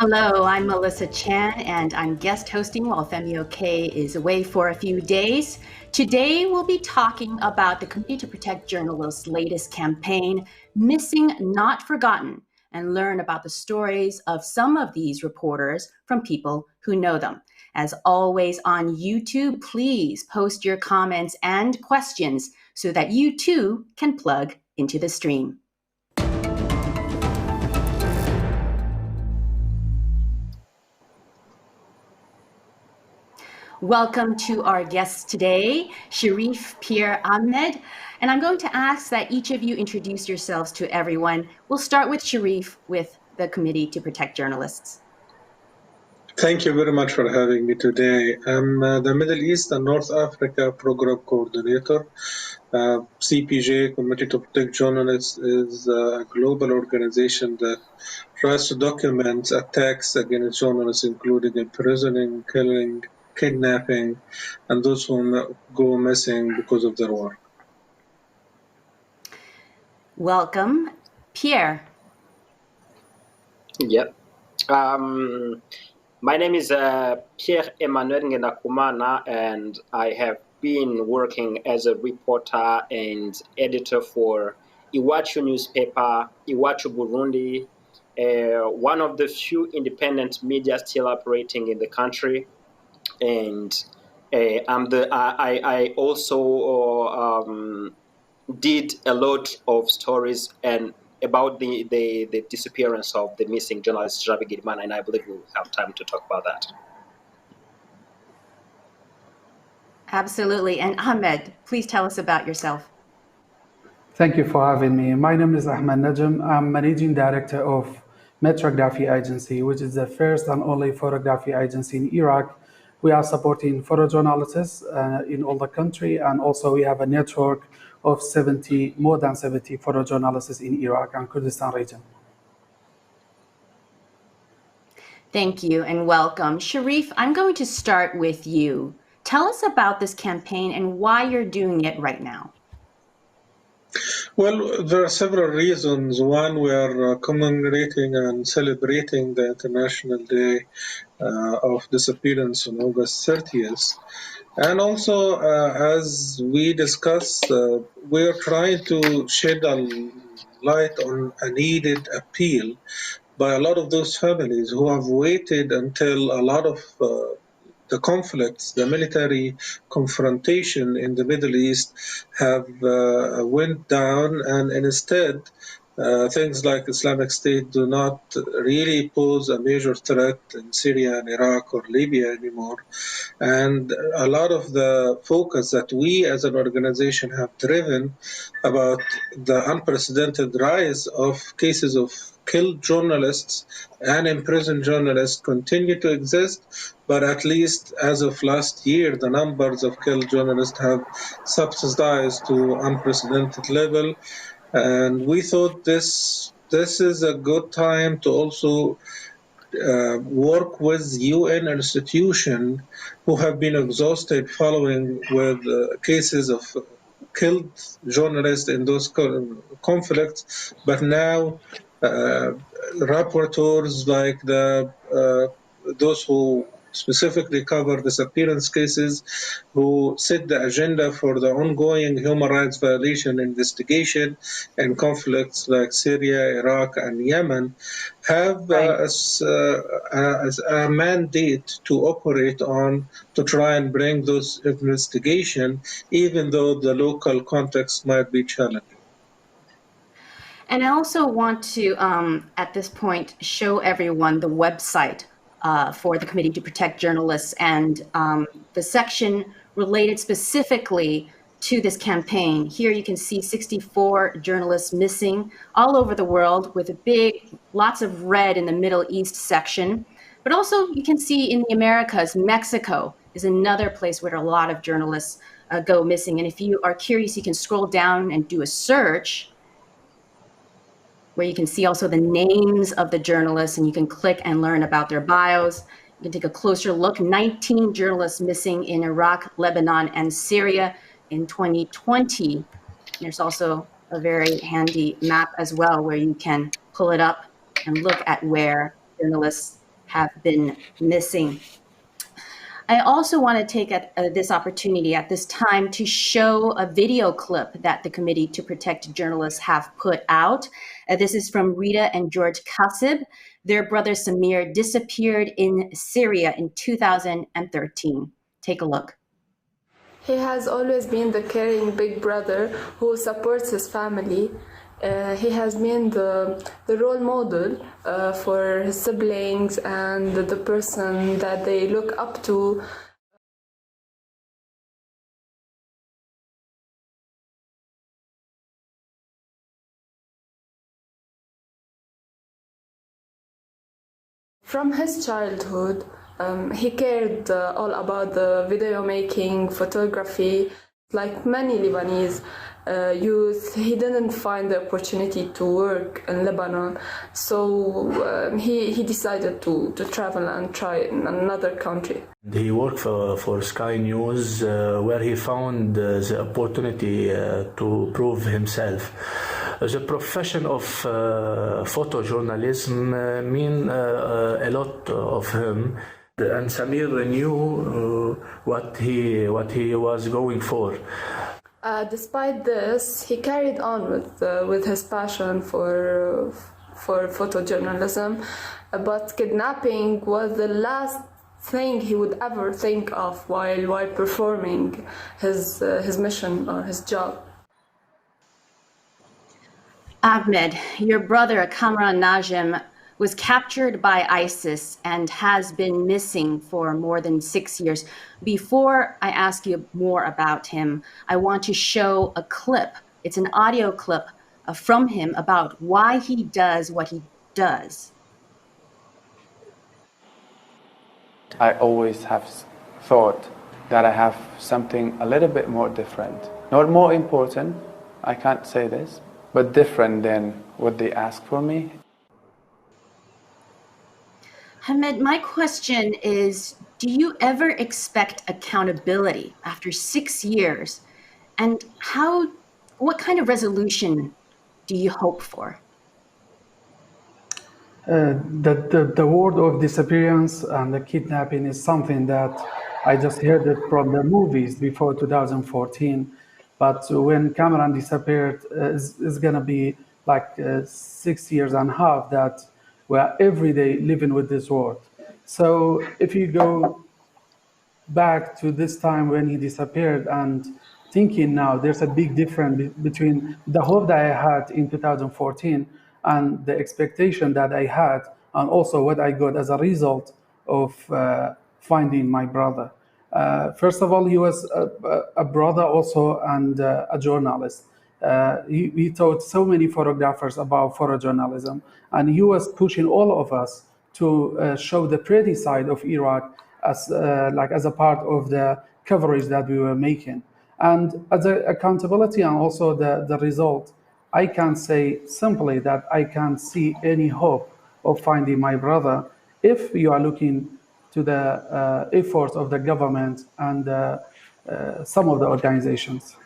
Hello, I'm Melissa Chan, and I'm guest hosting while Femi OK is away for a few days. Today, we'll be talking about the Committee to Protect Journalists' latest campaign, Missing Not Forgotten, and learn about the stories of some of these reporters from people who know them. As always on YouTube, please post your comments and questions so that you too can plug into the stream. Welcome to our guests today, Sharif, Pierre, Ahmed. And I'm going to ask that each of you introduce yourselves to everyone. We'll start with Sharif with the Committee to Protect Journalists. Thank you very much for having me today. I'm the Middle East and North Africa Program Coordinator. CPJ, Committee to Protect Journalists, is a global organization that tries to document attacks against journalists, including imprisoning, killing, kidnapping, and those who go missing because of their work. Welcome. Pierre. Yep. My name is Pierre Emmanuel Ngenakumana, and I have been working as a reporter and editor for Iwachu newspaper, Iwachu Burundi, one of the few independent media still operating in the country. And I also did a lot of stories and about the disappearance of the missing journalist Bigirimana, and I believe we'll have time to talk about that. Absolutely. And Ahmed, please tell us about yourself. Thank you for having me. My name is Ahmed Najm. I'm Managing Director of Metrography Agency, which is the first and only photography agency in Iraq. We are supporting photojournalists in all the country, and also we have a network of more than 70 photojournalists in Iraq and Kurdistan region. Thank you and welcome. Sharif, I'm going to start with you. Tell us about this campaign and why you're doing it right now. Well, there are several reasons. One, we are commemorating and celebrating the International Day of Disappearance on August 30th. And also, as we discussed, we are trying to shed a light on a needed appeal by a lot of those families who have waited until a lot of the conflicts, the military confrontation in the Middle East have went down, and instead things like Islamic State do not really pose a major threat in Syria and Iraq or Libya anymore. And a lot of the focus that we as an organization have driven about the unprecedented rise of cases of killed journalists and imprisoned journalists continue to exist, but at least as of last year, the numbers of killed journalists have subsidized to unprecedented level. And we thought this is a good time to also work with UN institutions who have been exhausted following with cases of killed journalists in those conflicts, but now rapporteurs like those who specifically cover disappearance cases, who set the agenda for the ongoing human rights violation investigation in conflicts like Syria, Iraq, and Yemen, have as a mandate to operate on to try and bring those investigation, even though the local context might be challenging. And I also want to, at this point, show everyone the website for the Committee to Protect Journalists and the section related specifically to this campaign. Here you can see 64 journalists missing all over the world with a lots of red in the Middle East section. But also you can see in the Americas, Mexico is another place where a lot of journalists go missing. And if you are curious, you can scroll down and do a search where you can see also the names of the journalists, and you can click and learn about their bios. You can take a closer look. 19 journalists missing in Iraq, Lebanon, and Syria in 2020. There's also a very handy map as well where you can pull it up and look at where journalists have been missing. I also want to take this opportunity at this time to show a video clip that the Committee to Protect Journalists have put out. This is from Rita and George Kassab. Their brother Samir disappeared in Syria in 2013. Take a look. He has always been the caring big brother who supports his family. He has been the role model for his siblings and the person that they look up to. From his childhood, he cared all about the video making, photography. Like many Lebanese youth, he didn't find the opportunity to work in Lebanon, so he decided to travel and try in another country. He worked for Sky News, where he found the opportunity to prove himself. The profession of photojournalism mean a lot of him, and Samir knew what he was going for. Despite this, he carried on with his passion for photojournalism, but kidnapping was the last thing he would ever think of while performing his mission or his job. Ahmed, your brother Ahmed Najm was captured by ISIS and has been missing for more than 6 years. Before I ask you more about him, I want to show a clip. It's an audio clip from him about why he does what he does. I always have thought that I have something a little bit more different. Not more important, I can't say this, but different than what they ask for me. Ahmed, my question is, do you ever expect accountability after 6 years? And what kind of resolution do you hope for? The word of disappearance and the kidnapping is something that I just heard it from the movies before 2014. But when Cameron disappeared, it's going to be like 6 years and a half that we're every day living with this word. So if you go back to this time when he disappeared and thinking now, there's a big difference between the hope that I had in 2014 and the expectation that I had, and also what I got as a result of finding my brother. First of all, he was a brother also and a journalist. He taught so many photographers about photojournalism, and he was pushing all of us to show the pretty side of Iraq as a part of the coverage that we were making. And as a accountability and also the result, I can say simply that I can't see any hope of finding my brother if you are looking to the efforts of the government and some of the organizations.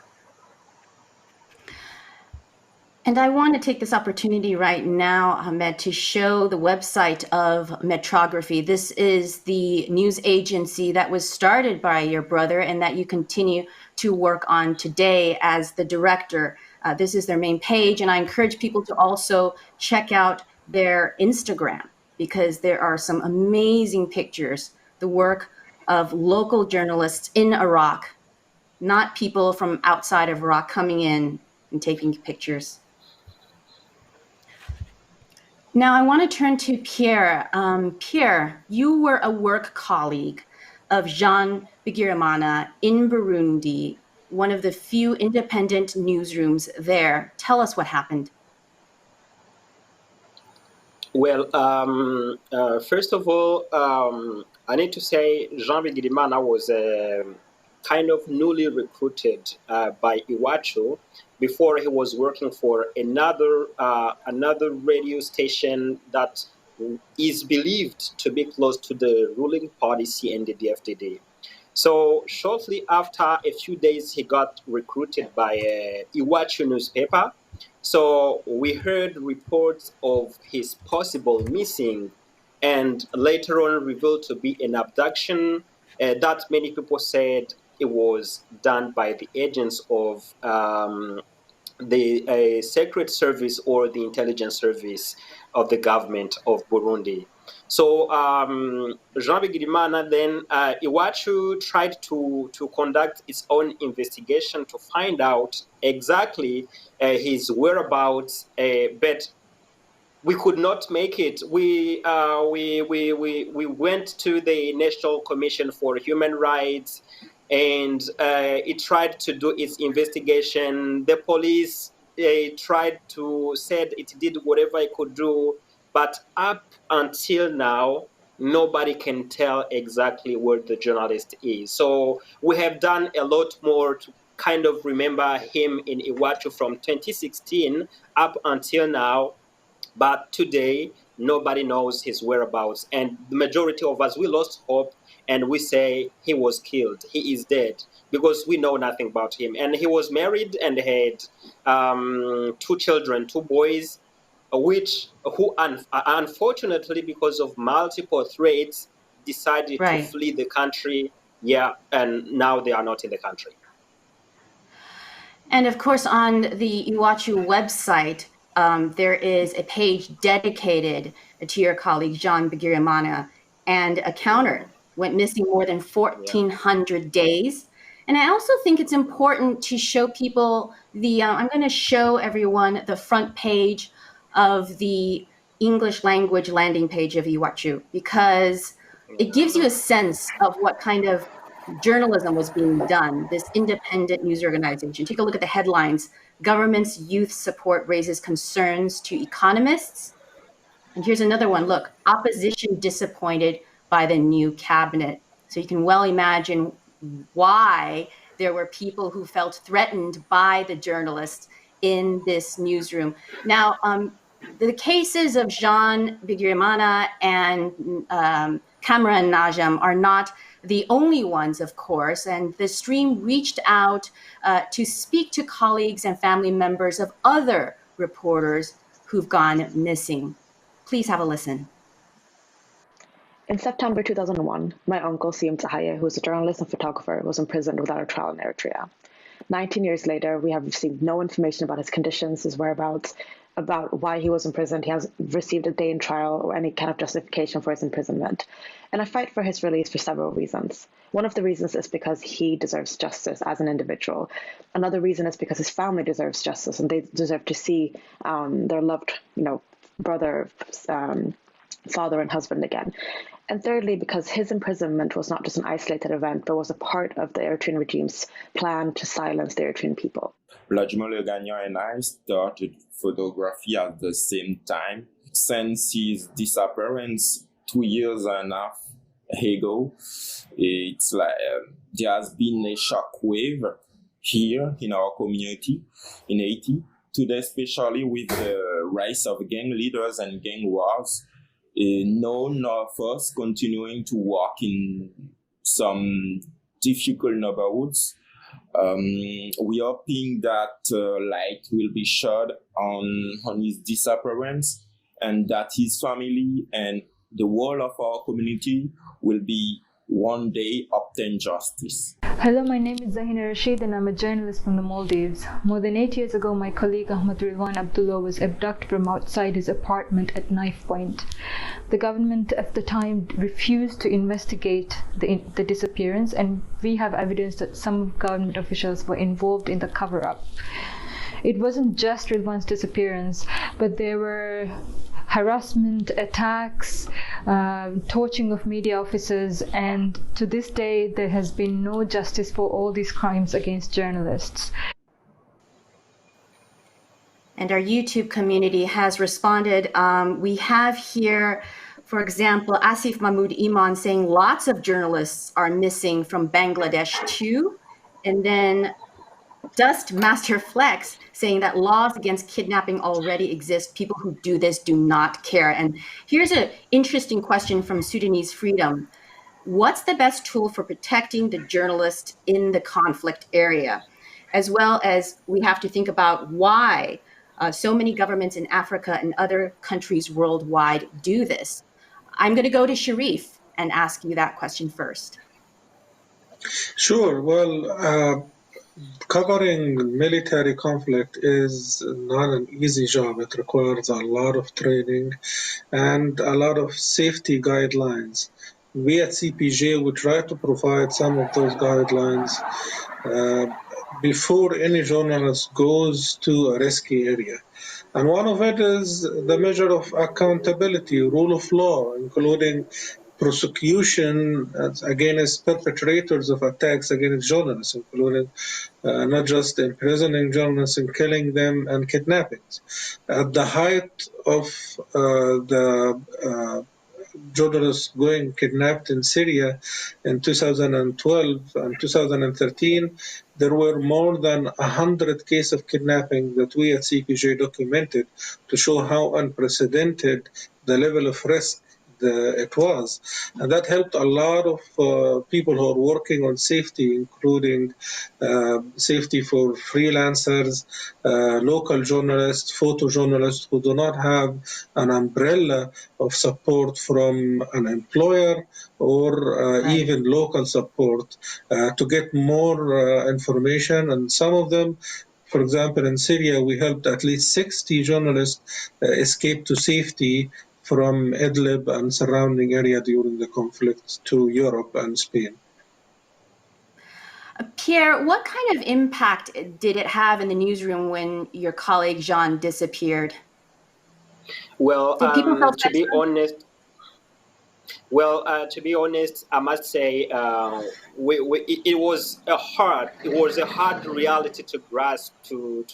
And I want to take this opportunity right now, Ahmed, to show the website of Metrography. This is the news agency that was started by your brother and that you continue to work on today as the director. This is their main page, and I encourage people to also check out their Instagram because there are some amazing pictures, the work of local journalists in Iraq, not people from outside of Iraq coming in and taking pictures. Now I want to turn to Pierre. Pierre, you were a work colleague of Jean Bigirimana in Burundi, one of the few independent newsrooms there. Tell us what happened. Well, first of all, I need to say Jean Bigirimana was kind of newly recruited by Iwachu before he was working for another radio station that is believed to be close to the ruling party CNDD-FDD. So shortly after, a few days, he got recruited by Iwachu newspaper. So we heard reports of his possible missing and later on revealed to be an abduction that many people said it was done by the agents of the secret service or the intelligence service of the government of Burundi. So Jean Bigirimana then Iwachu tried to conduct its own investigation to find out exactly his whereabouts, but we could not make it. We went to the National Commission for Human Rights, and it tried to do its investigation. The police tried to said it did whatever it could do, but up until now, nobody can tell exactly where the journalist is. So we have done a lot more to kind of remember him in Iwachu from 2016 up until now. But today, nobody knows his whereabouts. And the majority of us, we lost hope and we say he was killed. He is dead because we know nothing about him. And he was married and had 2 children, 2 boys, who unfortunately, because of multiple threats, decided to flee the country. Yeah, and now they are not in the country. And of course, on the Iwachu website, there is a page dedicated to your colleague, Jean Bigirimana, and a counter went missing more than 1,400 days. And I also think it's important to show people I'm going to show everyone the front page of the English language landing page of Iwachu, because it gives you a sense of what kind of journalism was being done, this independent news organization. Take a look at the headlines. Government's youth support raises concerns to economists. And here's another one. Look, opposition disappointed by the new cabinet. So you can well imagine why there were people who felt threatened by the journalists in this newsroom. Now, the cases of Jean Bigirimana and Ahmed Najm are not the only ones, of course, and the stream reached out to speak to colleagues and family members of other reporters who've gone missing. Please have a listen. In September 2001, my uncle Siem Tahaye, who was a journalist and photographer, was imprisoned without a trial in Eritrea. 19 years later, we have received no information about his conditions, his whereabouts, about why he was imprisoned. He has received a day in trial or any kind of justification for his imprisonment. And I fight for his release for several reasons. One of the reasons is because he deserves justice as an individual. Another reason is because his family deserves justice, and they deserve to see their loved, brother, father, and husband again. And thirdly, because his imprisonment was not just an isolated event, but was a part of the Eritrean regime's plan to silence the Eritrean people. Vladimir Gagnon and I started photography at the same time. Since his disappearance 2 years and a half ago, it's like there has been a shockwave here in our community in Haiti. Today, especially with the rise of gang leaders and gang wars, none of us continuing to walk in some difficult neighborhoods. We are hoping that light will be shed on his disappearance, and that his family and the whole of our community will be one day obtain justice. Hello, my name is Zahina Rashid and I'm a journalist from the Maldives. More than 8 years ago, my colleague Ahmed Ridwan Abdullah was abducted from outside his apartment at knife point. The government at the time refused to investigate the disappearance, and we have evidence that some government officials were involved in the cover-up. It wasn't just Ridwan's disappearance, but there were harassment, attacks, torching of media officers, and to this day there has been no justice for all these crimes against journalists. And our YouTube community has responded. We have here, for example, Asif Mahmoud Iman saying lots of journalists are missing from Bangladesh too. And then Dust Master Flex saying that laws against kidnapping already exist. People who do this do not care. And here's an interesting question from Sudanese Freedom. What's the best tool for protecting the journalist in the conflict area? As well as we have to think about why so many governments in Africa and other countries worldwide do this. I'm going to go to Sharif and ask you that question first. Sure. Well, covering military conflict is not an easy job. It requires a lot of training and a lot of safety guidelines. We at CPJ would try to provide some of those guidelines before any journalist goes to a risky area. And one of it is the measure of accountability, rule of law, including prosecution against perpetrators of attacks against journalists, including not just imprisoning journalists and killing them and kidnappings. At the height of the journalists going kidnapped in Syria in 2012 and 2013, there were more than 100 cases of kidnapping that we at CPJ documented to show how unprecedented the level of risk it was. And that helped a lot of people who are working on safety, including safety for freelancers, local journalists, photojournalists who do not have an umbrella of support from an employer or even local support to get more information. And some of them, for example, in Syria, we helped at least 60 journalists escape to safety from Idlib and surrounding area during the conflict to Europe and Spain. Pierre, what kind of impact did it have in the newsroom when your colleague Jean disappeared? Well, Did people feel to be honest, I must say it was a hard reality to grasp, to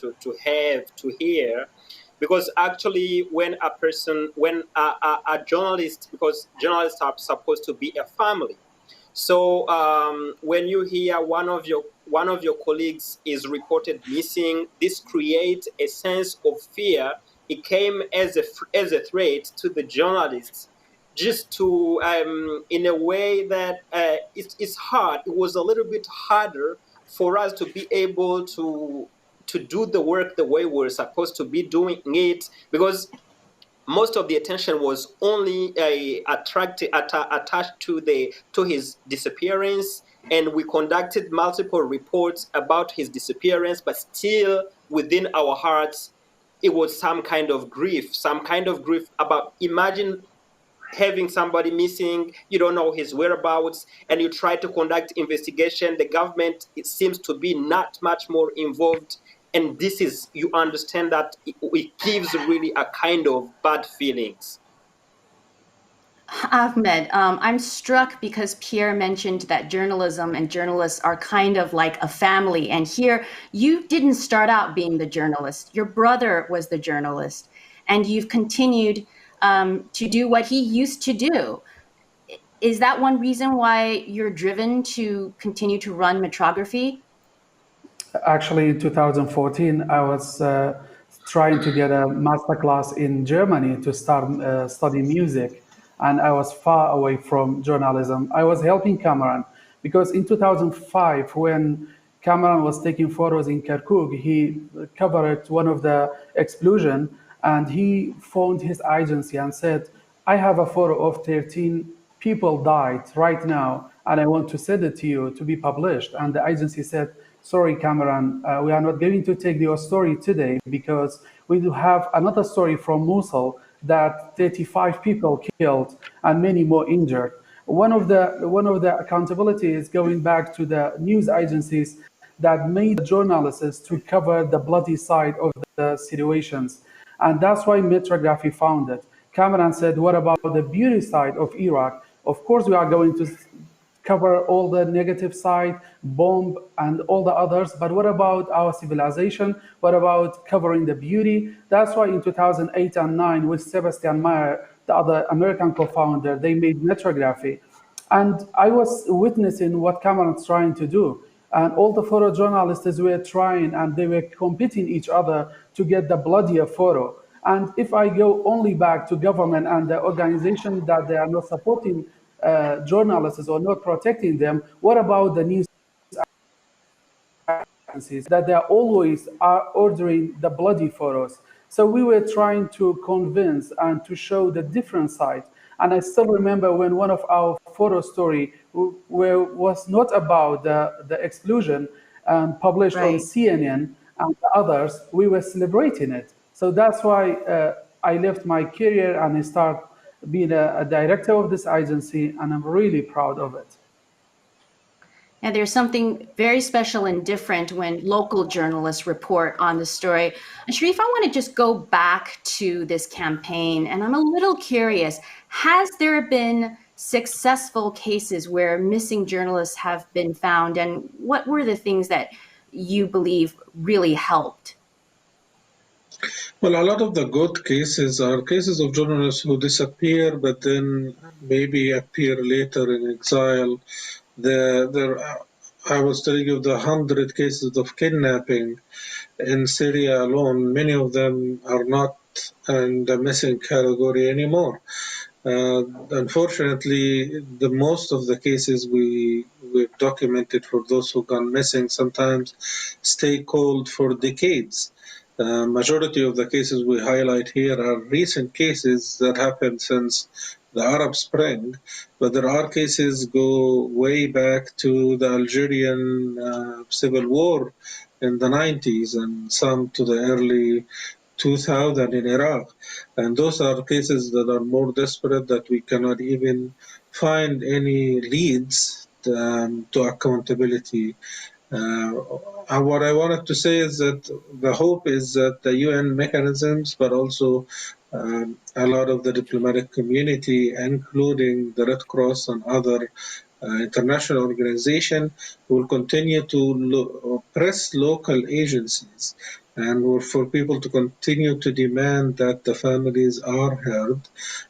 hear, because actually when a journalist, because journalists are supposed to be a family. So when you hear one of your colleagues is reported missing, this creates a sense of fear. It came as a threat to the journalists, just to in a way that it's hard. It was a little bit harder for us to be able to do the work the way we're supposed to be doing it, because most of the attention was only attached to his disappearance, and we conducted multiple reports about his disappearance, but still within our hearts it was some kind of grief about, imagine having somebody missing, you don't know his whereabouts, and you try to conduct investigation. The government, it seems to be not much more involved, and this is, you understand that it gives really a kind of bad feelings. Ahmed, I'm struck because Pierre mentioned that journalism and journalists are kind of like a family. And here, you didn't start out being the journalist. Your brother was the journalist, and you've continued to do what he used to do. Is that one reason why you're driven to continue to run metrography? Actually, in 2014, I was trying to get a master class in Germany to start studying music, and I was far away from journalism. I was helping Cameron because in 2005, when Cameron was taking photos in Kirkuk, he covered one of the explosion, and he phoned his agency and said, I have a photo of 13 people died right now, and I want to send it to you to be published. And the agency said, sorry, Cameron, we are not going to take your story today because we do have another story from Mosul that 35 people killed and many more injured. One of the accountability is going back to the news agencies that made journalists to cover the bloody side of the situations. And that's why metrography founded. Cameron said, what about the beauty side of Iraq? Of course, we are going to cover all the negative side, bomb, and all the others. But what about our civilization? What about covering the beauty? That's why in 2008 and 9, with Sebastian Mayer, the other American co-founder, they made metrography. And I was witnessing what Cameron's trying to do. And all the photojournalists were trying, and they were competing each other to get the bloodier photo. And if I go only back to government and the organization that they are not supporting journalists or not protecting them, what about the news agencies that they are always are ordering the bloody photos? So we were trying to convince and to show the different side. And I still remember when one of our photo story where was not about the explosion published on Right. CNN and the others, we were celebrating it. So that's why I left my career and I start being a director of this agency, and I'm really proud of it. And there's something very special and different when local journalists report on the story. And Sharif, I want to just go back to this campaign, and I'm a little curious. Has there been successful cases where missing journalists have been found, and what were the things that you believe really helped? Well, a lot of the good cases are cases of journalists who disappear but then maybe appear later in exile. I was telling you the 100 cases of kidnapping in Syria alone. Many of them are not in the missing category anymore. Unfortunately, the most of the cases we've documented for those who gone missing sometimes stay cold for decades. Majority of the cases we highlight here are recent cases that happened since the Arab Spring, but there are cases go way back to the Algerian civil war in the 90s and some to the early 2000 in Iraq. And those are cases that are more desperate that we cannot even find any leads to accountability. What I wanted to say is that the hope is that the UN mechanisms, but also a lot of the diplomatic community, including the Red Cross and other international organizations, will continue to press local agencies and for people to continue to demand that the families are heard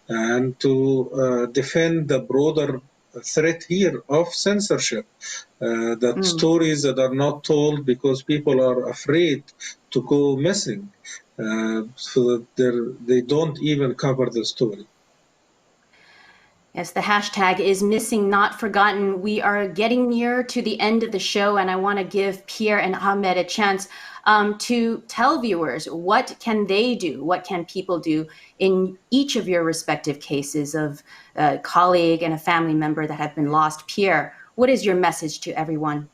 and to defend the broader threat here of censorship. That stories that are not told because people are afraid to go missing, so that they don't even cover the story. Yes, the hashtag is missing not forgotten. We are getting near to the end of the show, and I want to give Pierre and Ahmed a chance to tell viewers what can they do, what can people do in each of your respective cases of a colleague and a family member that have been lost. Pierre, what is your message to everyone?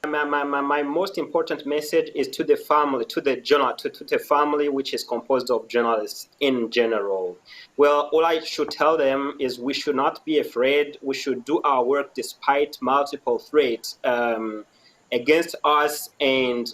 My most important message is to the family, to the family, which is composed of journalists in general. Well, all I should tell them is we should not be afraid. We should do our work despite multiple threats against us. And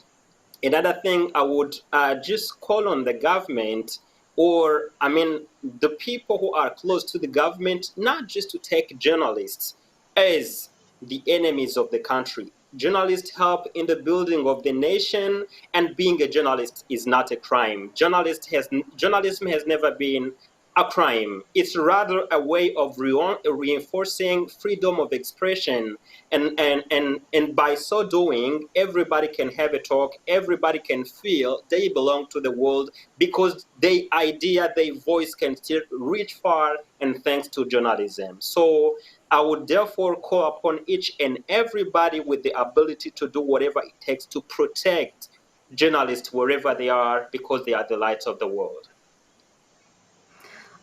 another thing, I would just call on the government, or the people who are close to the government, not just to take journalists as the enemies of the country. Journalists help in the building of the nation, and being a journalist is not a crime. Journalism has never been a crime. It's rather a way of reinforcing freedom of expression. And by so doing, everybody can have a talk, everybody can feel they belong to the world because their idea, their voice can still reach far, and thanks to journalism. So I would therefore call upon each and everybody with the ability to do whatever it takes to protect journalists wherever they are, because they are the lights of the world.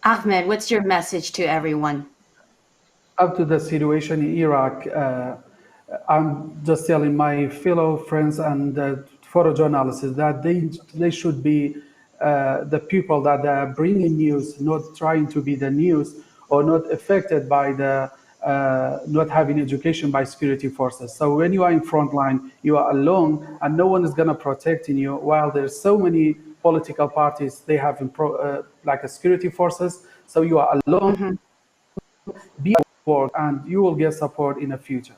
Ahmed, what's your message to everyone? Up to the situation in Iraq, I'm just telling my fellow friends and photojournalists that they should be the people that are bringing news, not trying to be the news, or not affected by the not having education by security forces. So when you are in front line, you are alone, and no one is going to protect you. While there's so many political parties, they have like a security forces. So you are alone. Mm-hmm. Be at work, and you will get support in the future.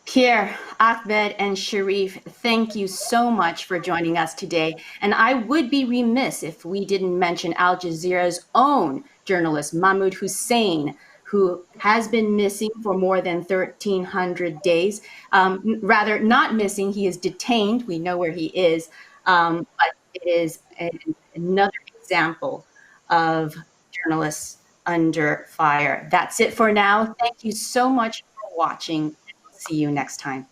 Pierre, Ahmed, and Sharif, thank you so much for joining us today. And I would be remiss if we didn't mention Al Jazeera's own journalist, Mahmoud Hussein, who has been missing for more than 1,300 days. Rather, not missing, he is detained. We know where he is. But it is another example of journalists under fire. That's it for now. Thank you so much for watching. See you next time.